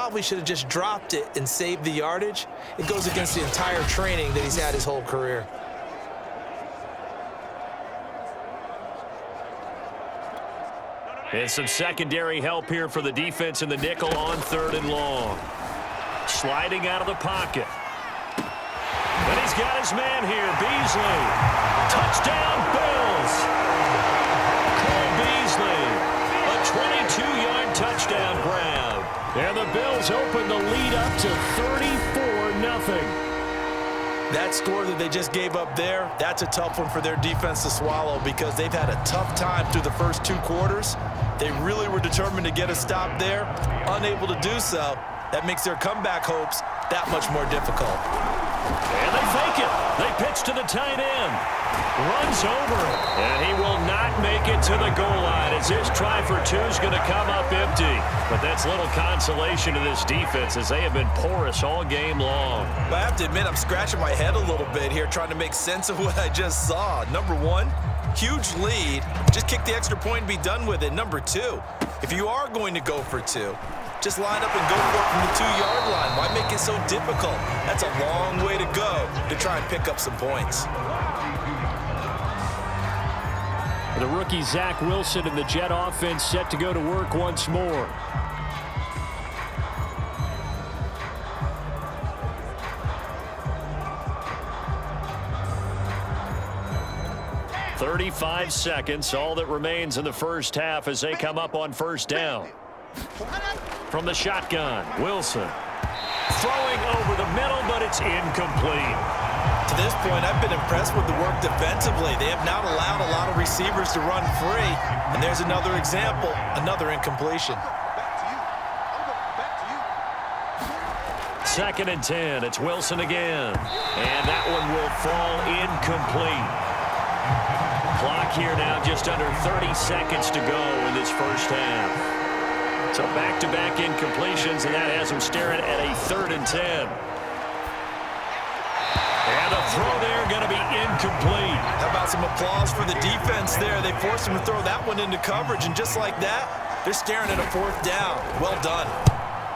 probably should have just dropped it and saved the yardage. It goes against the entire training that he's had his whole career. And some secondary help here for the defense in the nickel on 3rd and long. Sliding out of the pocket. And he's got his man here, Beasley. Touchdown, Bills. Cole Beasley, a 22-yard touchdown grab. And the Bills open the lead up to 34-0. That score that they just gave up there, that's a tough one for their defense to swallow because they've had a tough time through the first 2 quarters. They really were determined to get a stop there, unable to do so. That makes their comeback hopes that much more difficult. And they fake it. They pitch to the tight end. Runs over it. And he will not make it to the goal line as his try for 2 is going to come up empty. But that's little consolation to this defense as they have been porous all game long. But I have to admit, I'm scratching my head a little bit here trying to make sense of what I just saw. Number 1, huge lead. Just kick the extra point and be done with it. Number 2, if you are going to go for 2, just line up and go for it from the 2-yard line. Why make it so difficult? That's a long way to go to try and pick up some points. The rookie Zach Wilson and the Jet offense set to go to work once more. "35 seconds, all that remains in the first half as they come up on 1st down. From the shotgun, Wilson. Throwing over the middle, but it's incomplete. To this point, I've been impressed with the work defensively. They have not allowed a lot of receivers to run free. And there's another example, another incompletion. 2nd and 10. It's Wilson again. And that one will fall incomplete. Clock here now just under 30 seconds to go in this first half. So back-to-back incompletions, and that has them staring at a 3rd and 10. And the throw there going to be incomplete. How about some applause for the defense there? They forced him to throw that one into coverage, and just like that, they're staring at a 4th down. Well done.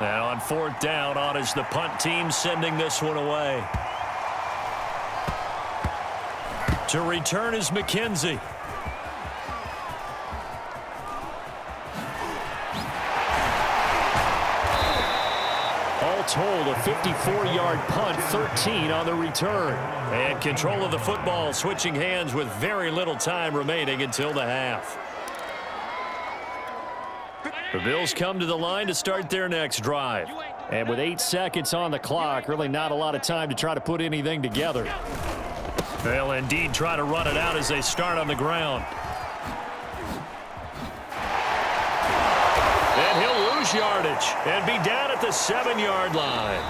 And on 4th down, on is the punt team sending this one away. To return is McKenzie. All told, a 54-yard punt, 13 on the return. And control of the football switching hands with very little time remaining until the half. The Bills come to the line to start their next drive. And with 8 seconds on the clock, really not a lot of time to try to put anything together. They'll indeed try to run it out as they start on the ground. And he'll lose yardage and be down at the 7-yard line.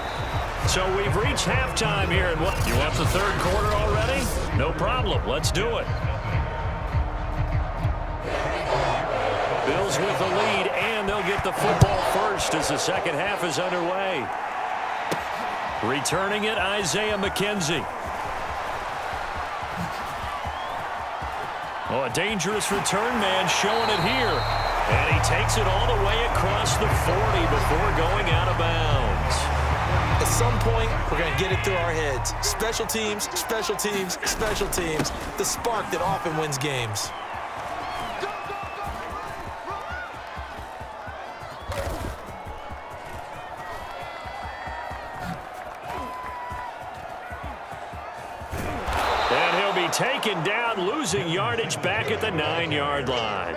So we've reached halftime here. And what? You want the 3rd quarter already? No problem. Let's do it. Bills with the lead, and they'll get the football first as the 2nd half is underway. Returning it, Isaiah McKenzie. Oh, a dangerous return man showing it here. And he takes it all the way across the 40 before going out of bounds. At some point, we're going to get it through our heads. Special teams, special teams, special teams. The spark that often wins games. Taken down, losing yardage back at the 9-yard line.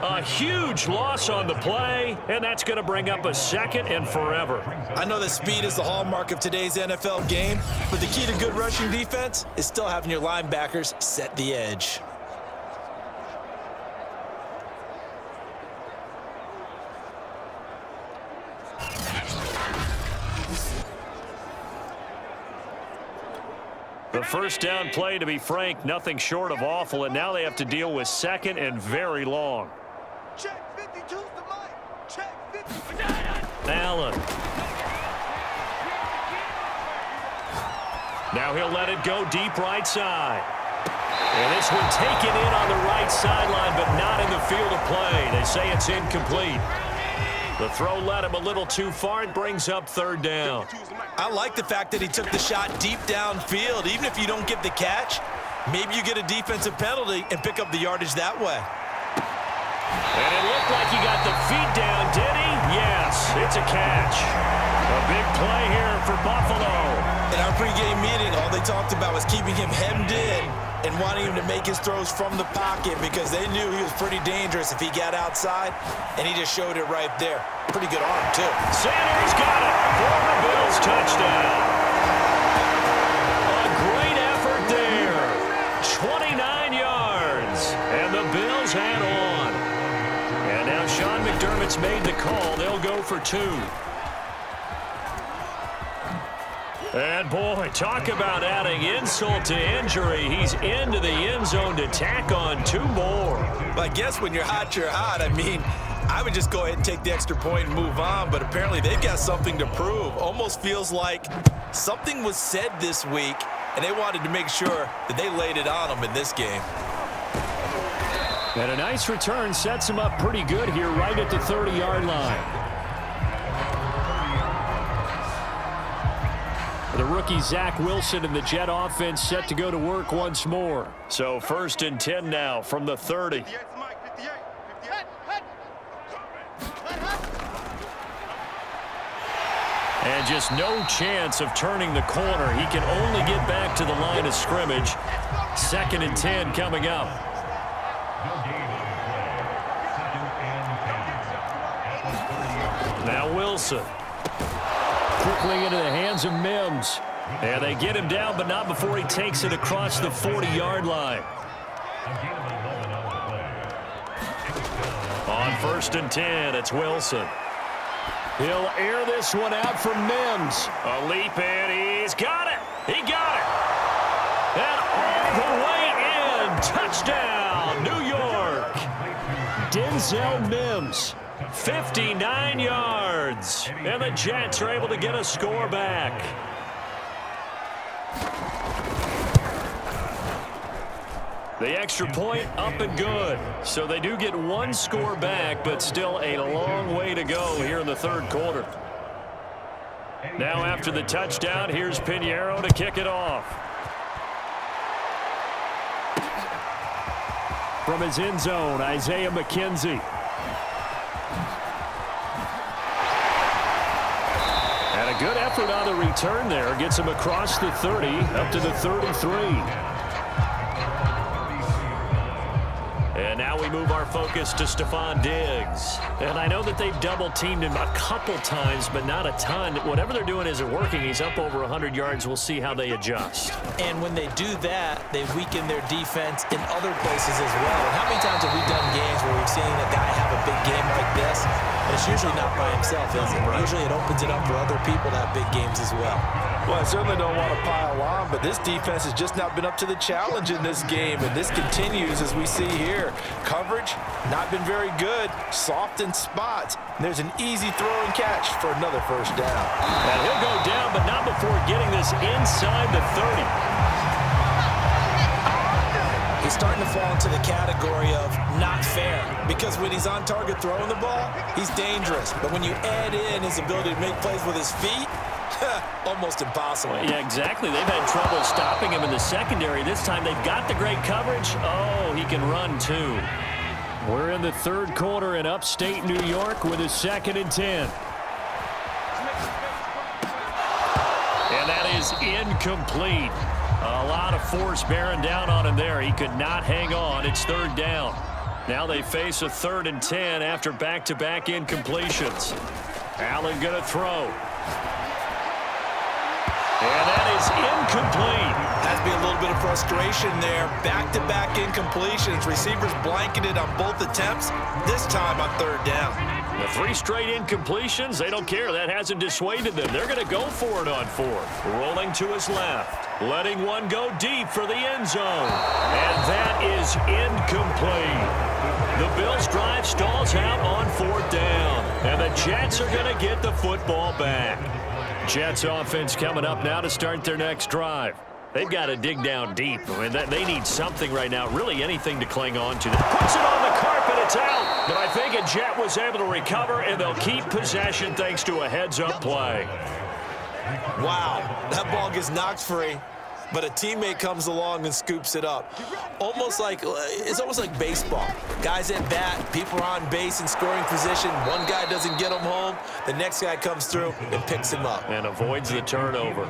A huge loss on the play, and that's going to bring up a 2nd and forever. I know that speed is the hallmark of today's NFL game, but the key to good rushing defense is still having your linebackers set the edge. The 1st down play, to be frank, nothing short of awful, and now they have to deal with 2nd and very long. Check 52's the mic. Check 50. Allen. Now he'll let it go deep right side. And this one taken in on the right sideline, but not in the field of play. They say it's incomplete. The throw led him a little too far. It brings up third down. I like the fact that he took the shot deep downfield. Even if you don't get the catch, maybe you get a defensive penalty and pick up the yardage that way. And it looked like he got the feet down, did he? Yes, it's a catch. A big play here for Buffalo. In our pregame meeting, all they talked about was keeping him hemmed in and wanting him to make his throws from the pocket because they knew he was pretty dangerous if he got outside, and he just showed it right there. Pretty good arm, too. Sanders got it for the Bills touchdown. A great effort there. 29 yards, and the Bills had on. And now Sean McDermott's made the call. They'll go for 2. And, boy, talk about adding insult to injury. He's into the end zone to tack on 2 more. But I guess when you're hot, you're hot. I mean, I would just go ahead and take the extra point and move on, but apparently they've got something to prove. Almost feels like something was said this week, and they wanted to make sure that they laid it on them in this game. And a nice return sets him up pretty good here right at the 30-yard line. The rookie Zach Wilson and the Jet offense set to go to work once more. So 1st and 10 now from the 30. And just no chance of turning the corner. He can only get back to the line of scrimmage. 2nd and 10 coming up. Now Wilson. Quickly into the hands of Mims. And they get him down, but not before he takes it across the 40-yard line. On 1st and 10, it's Wilson. He'll air this one out for Mims. A leap in. He's got it. He got it. And all the way in. Touchdown, New York. Denzel Mims. 59 yards. And the Jets are able to get a score back. The extra point up and good. So they do get 1 score back, but still a long way to go here in the 3rd quarter. Now after the touchdown, here's Pinheiro to kick it off. From his end zone, Isaiah McKenzie. And a good effort on the return there. Gets him across the 30, up to the 33. And now we move our focus to Stephon Diggs. And I know that they've double-teamed him a couple times, but not a ton. Whatever they're doing isn't working. He's up over 100 yards. We'll see how they adjust. And when they do that, they weaken their defense in other places as well. And how many times have we done games where we've seen a guy have a big game like this? But it's usually not by himself, is it? Usually it opens it up for other people to have big games as well. Well, I certainly don't want to pile on, but this defense has just not been up to the challenge in this game, and this continues as we see here. Coverage, not been very good, soft in spots. And there's an easy throw and catch for another 1st down. And he'll go down, but not before getting this inside the 30. He's starting to fall into the category of not fair, because when he's on target throwing the ball, he's dangerous. But when you add in his ability to make plays with his feet, almost impossible. Yeah, exactly. They've had trouble stopping him in the secondary. This time they've got the great coverage. Oh, he can run too. We're in the 3rd quarter in upstate New York with a 2nd and 10. And that is incomplete. A lot of force bearing down on him there. He could not hang on. It's 3rd down. Now they face a 3rd and 10 after back-to-back incompletions. Allen going to throw. And that is incomplete. Has to be a little bit of frustration there. Back-to-back incompletions. Receivers blanketed on both attempts, this time on 3rd down. The 3 straight incompletions, they don't care. That hasn't dissuaded them. They're going to go for it on 4th. Rolling to his left. Letting one go deep for the end zone. And that is incomplete. The Bills' drive stalls out on 4th down. And the Jets are going to get the football back. Jets offense coming up now to start their next drive. They've got to dig down deep. I mean, they need something right now, really anything to cling on to. That puts it on the carpet. A It's out, but I think a Jet was able to recover, and they'll keep possession thanks to a heads-up play. Wow, that ball gets knocked free, but a teammate comes along and scoops it up. It's almost like baseball. Guys at bat, people are on base in scoring position. One guy doesn't get him home. The next guy comes through and picks him up. And avoids the turnover.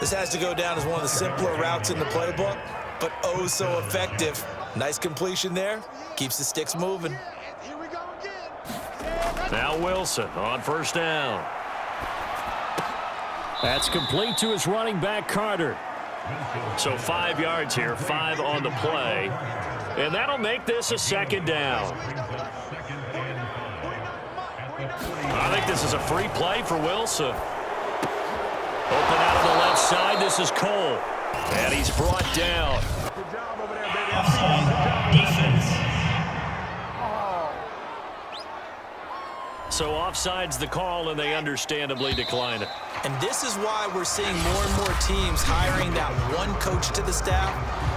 This has to go down as one of the simpler routes in the playbook, but oh so effective. Nice completion there. Keeps the sticks moving. Here we go again. Now Wilson on first down. That's complete to his running back, Carter. So 5 yards here, 5 on the play. And that'll make this a second down. I think this is a free play for Wilson. Open out of the left side, this is Cole. And he's brought down. Good job over there, baby. Offside defense. So offside's the call, and they understandably decline it. And this is why we're seeing more and more teams hiring that one coach to the staff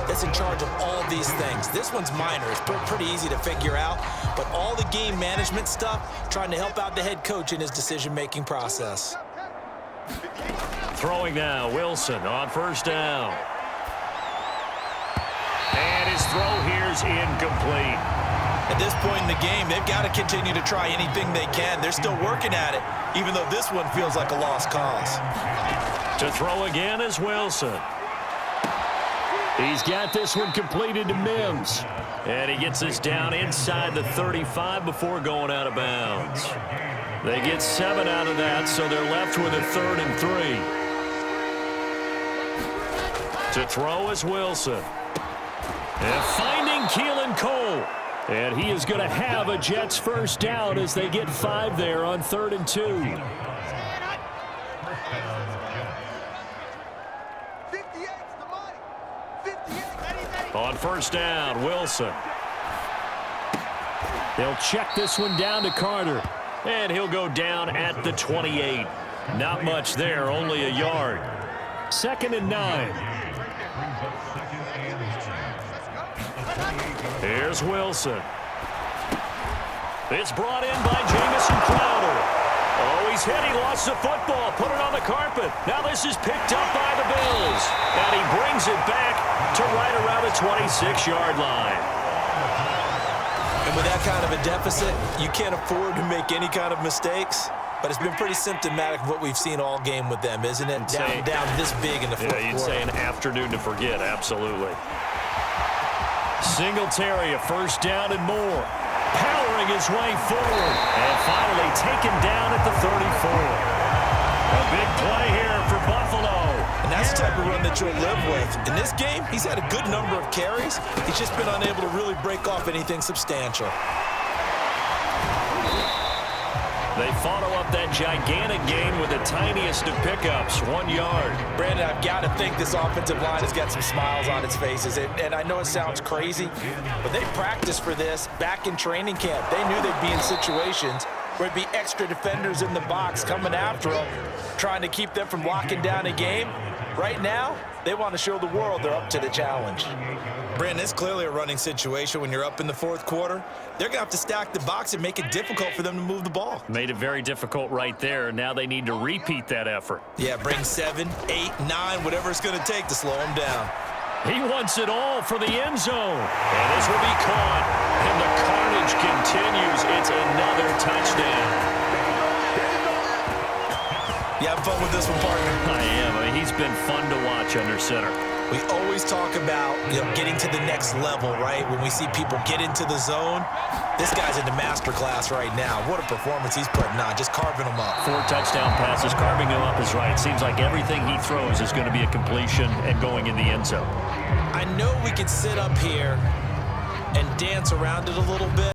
that's in charge of all these things. This one's minor. It's pretty easy to figure out. But all the game management stuff, trying to help out the head coach in his decision-making process. Throwing now, Wilson on first down. And his throw here's incomplete. At this point in the game, they've got to continue to try anything they can. They're still working at it, even though this one feels like a lost cause. To throw again is Wilson. He's got this one completed to Mims. And he gets this down inside the 35 before going out of bounds. They get 7 out of that, so they're left with a 3rd and 3. To throw is Wilson. And finding Keelan Cole. And he is going to have a Jets first down as they get 5 there on 3rd and 2. 58's the money. 58. On first down, Wilson. They'll check this one down to Carter. And he'll go down at the 28. Not much there, only a yard. 2nd and 9. Here's Wilson. It's brought in by Jamison Crowder. Oh, he's hit. He lost the football. Put it on the carpet. Now this is picked up by the Bills. And he brings it back to right around the 26-yard line. And with that kind of a deficit, you can't afford to make any kind of mistakes. But it's been pretty symptomatic of what we've seen all game with them, isn't it? Down this big in the fourth quarter. Yeah, you'd say an afternoon to forget, absolutely. Singletary, a first down and more. Powering his way forward. And finally taken down at the 34. A big play here for Buffalo. And that's the type of run that you'll live with. In this game, he's had a good number of carries. He's just been unable to really break off anything substantial. They follow up that gigantic gain with the tiniest of pickups, 1 yard. Brandon, I've got to think this offensive line has got some smiles on its faces. And I know it sounds crazy, but they practiced for this back in training camp. They knew they'd be in situations where it'd be extra defenders in the box coming after them, trying to keep them from locking down a game. Right now, they want to show the world they're up to the challenge. Brandon, it's clearly a running situation when you're up in the fourth quarter. They're going to have to stack the box and make it difficult for them to move the ball. Made it very difficult right there. Now they need to repeat that effort. Yeah, bring 7, 8, 9, whatever it's going to take to slow them down. He wants it all for the end zone. And this will be caught. And the carnage continues. It's another touchdown. You having fun with this one, partner? I am. I mean, he's been fun to watch under center. We always talk about, getting to the next level, right? When we see people get into the zone, this guy's in the master class right now. What a performance he's putting on, just carving them up. 4 touchdown passes, carving them up is right. Seems like everything he throws is going to be a completion and going in the end zone. I know we could sit up here and dance around it a little bit.